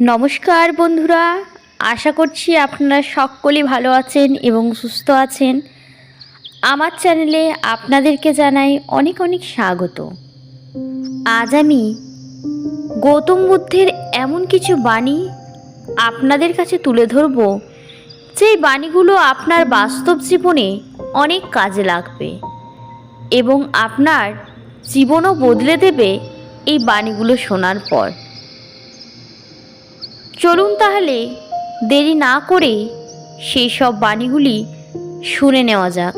নমস্কার বন্ধুরা, আশা করছি আপনারা সকলেই ভালো আছেন এবং সুস্থ আছেন। আমার চ্যানেলে আপনাদেরকে জানাই অনেক অনেক স্বাগত। আজ আমি গৌতম বুদ্ধের এমন কিছু বাণী আপনাদের কাছে তুলে ধরব, যেই বাণীগুলো আপনার বাস্তব জীবনে অনেক কাজে লাগবে এবং আপনার জীবনও বদলে দেবে এই বাণীগুলো শোনার পর। চলুন তাহলে দেরি না করে সেই সব বাণীগুলি শুনে নেওয়া যাক।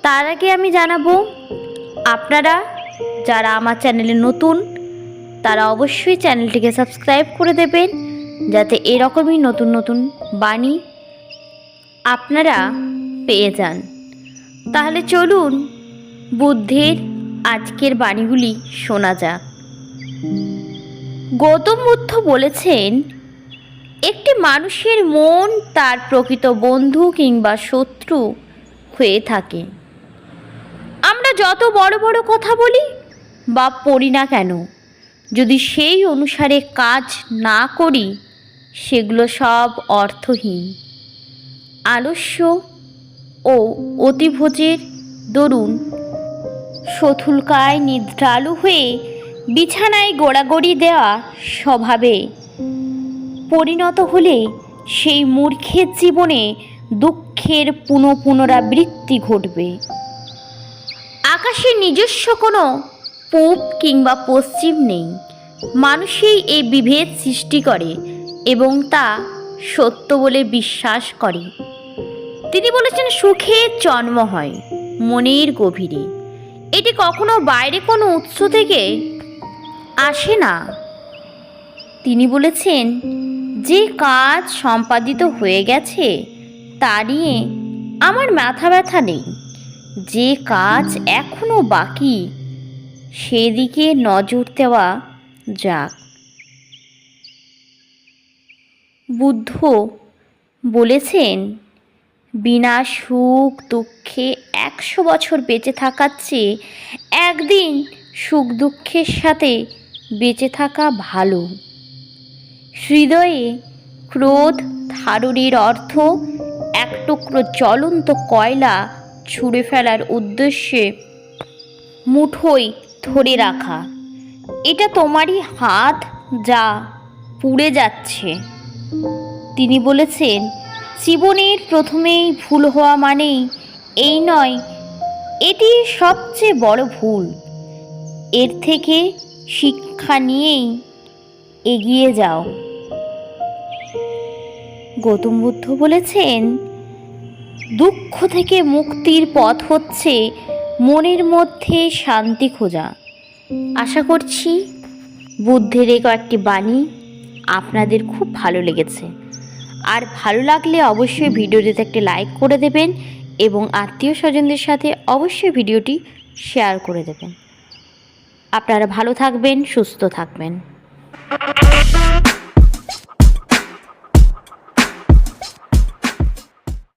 তার আগে আমি জানাবো, আপনারা যারা আমার চ্যানেলে নতুন তারা অবশ্যই চ্যানেলটিকে সাবস্ক্রাইব করে দেবেন, যাতে এরকমই নতুন নতুন বাণী আপনারা পেয়ে যান। তাহলে চলুন বুদ্ধের আজকের বাণীগুলি শোনা যাক। গৌতম বুদ্ধ বলেছেন, একটি মানুষের মন তার প্রকৃত বন্ধু কিংবা শত্রু হয়ে থাকে। আমরা যত বড় বড় কথা বলি বা পড়ি না কেন, যদি সেই অনুসারে কাজ না করি, সেগুলো সব অর্থহীন। আলস্য ও অতিভোজের দরুন শথুলকায় নিদ্রালু হয়ে বিছানায় গোড়াগড়ি দেওয়া স্বভাবে পরিণত হলে সেই মূর্খের জীবনে দুঃখের পুনরাবৃত্তি ঘটবে। আকাশের নিজস্ব কোনো পূব কিংবা পশ্চিম নেই, মানুষই এই বিভেদ সৃষ্টি করে এবং তা সত্য বলে বিশ্বাস করে। তিনি বলেছেন, সুখের জন্ম হয় মনের গভীরে, এটি কখনো বাইরে কোনো উৎস থেকে আসে না। তিনি বলেছেন, যে কাজ সম্পাদিত হয়ে গেছে তা নিয়ে আমার মাথা ব্যথা নেই, যে কাজ এখনো বাকি সেদিকে নজর দেওয়া যাক। বুদ্ধ বলেছেন, বিনা সুখ দুঃখে 100 বছর বেঁচে থাকার চেয়ে একদিন সুখ দুঃখের সাথে বেঁচে থাকা ভালো। হৃদয়ে ক্রোধ ধারণের অর্থ এক টুকরো জ্বলন্ত কয়লা ছুঁড়ে ফেলার উদ্দেশ্যে মুঠোয় ধরে রাখা। এটা তোমারই হাত যা পুড়ে যাচ্ছে। তিনি বলেছেন, জীবনের প্রথমেই ভুল হওয়া মানেই এই নয়, এটি সবচেয়ে বড় ভুল। এর থেকে শিক্ষা নিয়েই এগিয়ে যাও। গৌতম বুদ্ধ বলেছেন, দুঃখ থেকে মুক্তির পথ হচ্ছে মনের মধ্যে শান্তি খোঁজা। আশা করছি বুদ্ধের এই কয়েকটি বাণী আপনাদের খুব ভালো লেগেছে। আর ভালো লাগলে অবশ্যই ভিডিওটিতে একটি লাইক করে দেবেন এবং আত্মীয় স্বজনদের সাথে অবশ্যই ভিডিওটি শেয়ার করে দেবেন। আপনারা ভালো থাকবেন, সুস্থ থাকবেন।